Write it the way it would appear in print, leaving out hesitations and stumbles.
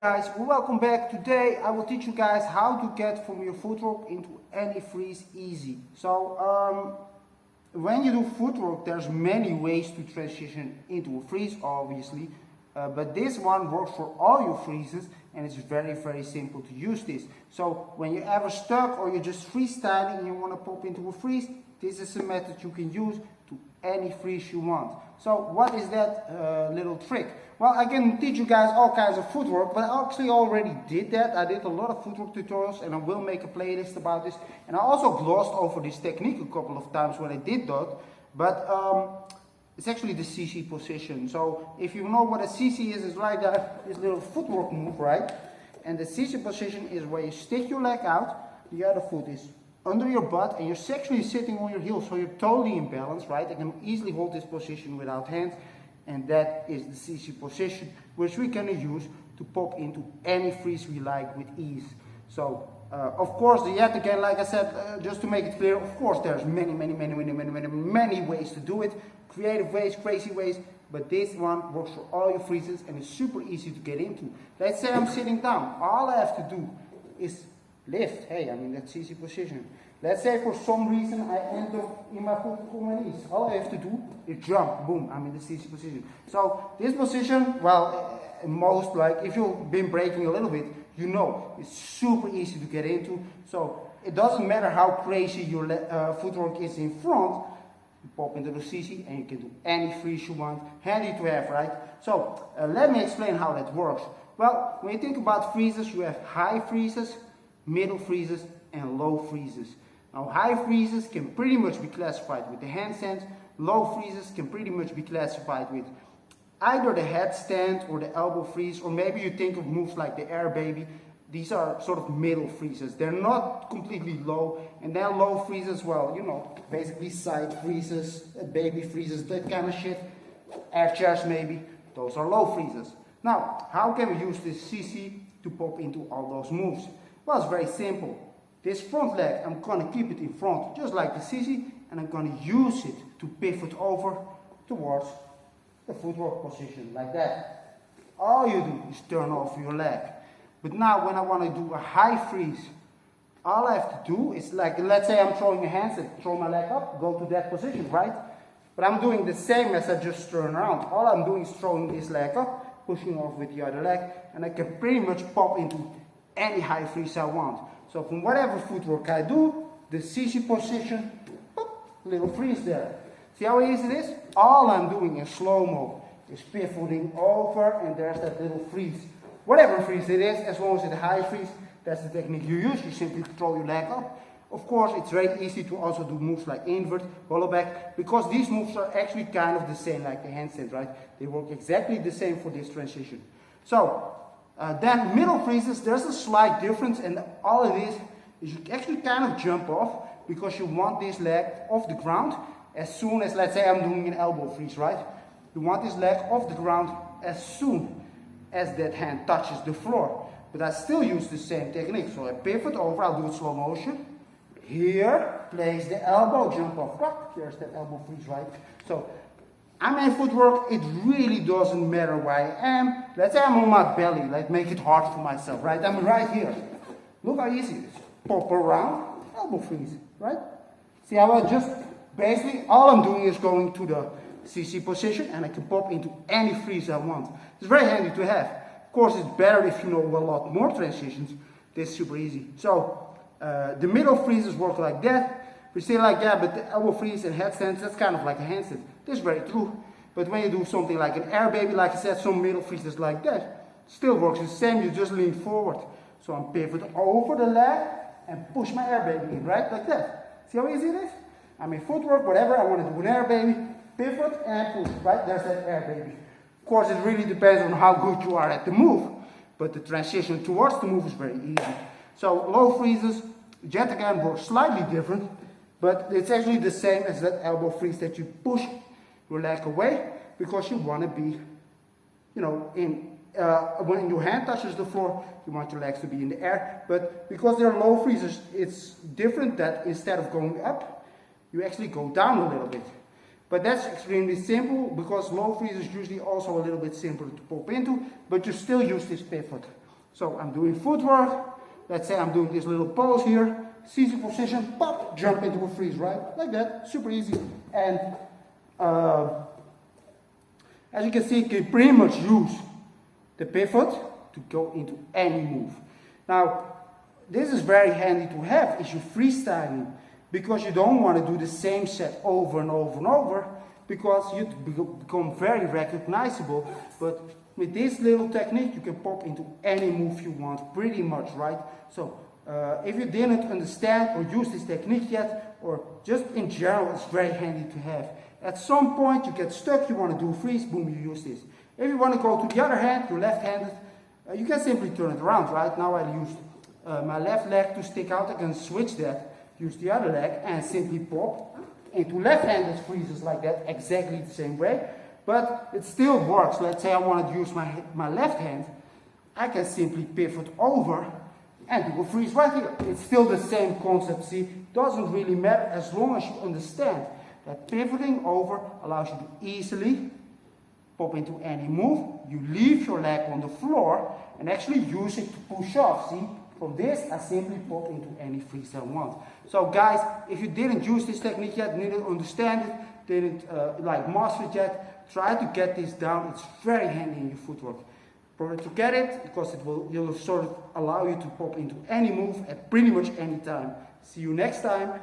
Guys, welcome back. Today I will teach you guys how to get from your footwork into any freeze easy. When you do footwork, there's many ways to transition into a freeze, obviously, but this one works for all your freezes, and it's very simple to use this. So when you're ever stuck or you're just freestyling and you want to pop into a freeze, this is a method you can use to any freeze you want. So what is that little trick? Well, I can teach you guys all kinds of footwork, but I actually already did that. I did a lot of footwork tutorials, and I will make a playlist about this. And I also glossed over this technique a couple of times when I did that, but it's actually the CC position. So if you know what a CC is, it's like this little footwork move, right? And the CC position is where you stick your leg out, the other foot is under your butt, and you're actually sitting on your heels, so you're totally in balance, right? I can easily hold this position without hands. And that is the CC position, which we're gonna use to pop into any freeze we like with ease. So, of course, yet again, like I said, just to make it clear, of course, there's many ways to do it. Creative ways, crazy ways, but this one works for all your freezes and it's super easy to get into. Let's say I'm sitting down. All I have to do is lift. Hey, I'm in that CC position. Let's say for some reason I end up in my foot on my knees. All I have to do is jump. Boom, I'm in the CC position. So this position, well, most like if you've been breaking a little bit, you know it's super easy to get into. So it doesn't matter how crazy your footwork is in front. You pop into the CC and you can do any freeze you want. Handy to have, right? So let me explain how that works. Well, when you think about freezes, you have high freezes, middle freezes, and low freezes. Now, high freezes can pretty much be classified with the handstands. Low freezes can pretty much be classified with either the headstand or the elbow freeze, or maybe you think of moves like the air baby. These are sort of middle freezes. They're not completely low. And then low freezes, well, you know, basically side freezes, baby freezes, that kind of shit. Air chairs maybe. Those are low freezes. Now, how can we use this CC to pop into all those moves? Well, it's very simple. This front leg, I'm going to keep it in front, just like the CC, and I'm going to use it to pivot over towards the footwork position, like that. All you do is turn off your leg. But now, when I want to do a high freeze, all I have to do is, like, let's say I'm throwing a handstand, throw my leg up, go to that position, right? But I'm doing the same as I just turn around. All I'm doing is throwing this leg up, pushing off with the other leg, and I can pretty much pop into any high freeze I want. So from whatever footwork I do, the CC position, boop, little freeze there. See how easy it is? All I'm doing in slow-mo is pivoting over, and there's that little freeze. Whatever freeze it is, as long as it's a high freeze, that's the technique you use. You simply throw your leg up. Of course, it's very easy to also do moves like invert, hollow back, because these moves are actually kind of the same like the handstand, right? They work exactly the same for this transition. So, then middle freezes, there's a slight difference, and all it is you actually kind of jump off because you want this leg off the ground as soon as, let's say I'm doing an elbow freeze, right? You want this leg off the ground as soon as that hand touches the floor. But I still use the same technique. So I pivot over, I'll do it slow motion. Here, place the elbow, jump off. There's that elbow freeze, right? So I'm in footwork, it really doesn't matter where I am. Let's say I'm on my belly, let's make it hard for myself, right? I'm right here. Look how easy it is. Pop around, elbow freeze, right? See how I just, basically, all I'm doing is going to the CC position, and I can pop into any freeze I want. It's very handy to have. Of course, it's better if you know a lot more transitions. This is super easy. So, the middle freezes work like that. We say like, yeah, but the elbow freeze and headstands, that's kind of like a handstand. This is very true. But when you do something like an air baby, like I said, some middle freezes like that, still works the same, you just lean forward. So I'm pivot over the leg and push my air baby in, right? Like that. See how easy it is? I'm in footwork, whatever, I want to do an air baby, pivot and push, right? There's that air baby. Of course, it really depends on how good you are at the move, but the transition towards the move is very easy. So low freezes, yet again, work slightly different. But it's actually the same as that elbow freeze that you push your leg away because you want to be, you know, when your hand touches the floor, you want your legs to be in the air. But because they're low freezes, it's different that instead of going up, you actually go down a little bit. But that's extremely simple because low freeze is usually also a little bit simpler to pop into, but you still use this pivot. So I'm doing footwork. Let's say I'm doing this little pose here. Seated position, pop, jump into a freeze, right? Like that, super easy. And as you can see, you can pretty much use the pivot to go into any move. Now, this is very handy to have if you're freestyling, because you don't want to do the same set over and over and over, because you become very recognizable. But with this little technique, you can pop into any move you want, pretty much, right? So, if you didn't understand or use this technique yet, or just in general, it's very handy to have. At some point you get stuck, you want to do a freeze, boom, you use this. If you want to go to the other hand, you're left-handed, you can simply turn it around, right? Now I use my left leg to stick out, I can switch that, use the other leg, and simply pop into left-handed freezes like that, exactly the same way. But it still works. Let's say I want to use my left hand, I can simply pivot over and do a freeze right here. It's still the same concept, see? Doesn't really matter as long as you understand that pivoting over allows you to easily pop into any move. You leave your leg on the floor and actually use it to push off, see? From this, I simply pop into any freeze I want. So guys, if you didn't use this technique yet, didn't understand it, didn't master it yet, try to get this down. It's very handy in your footwork. Probably to get it, because it will sort of allow you to pop into any move at pretty much any time. See you next time.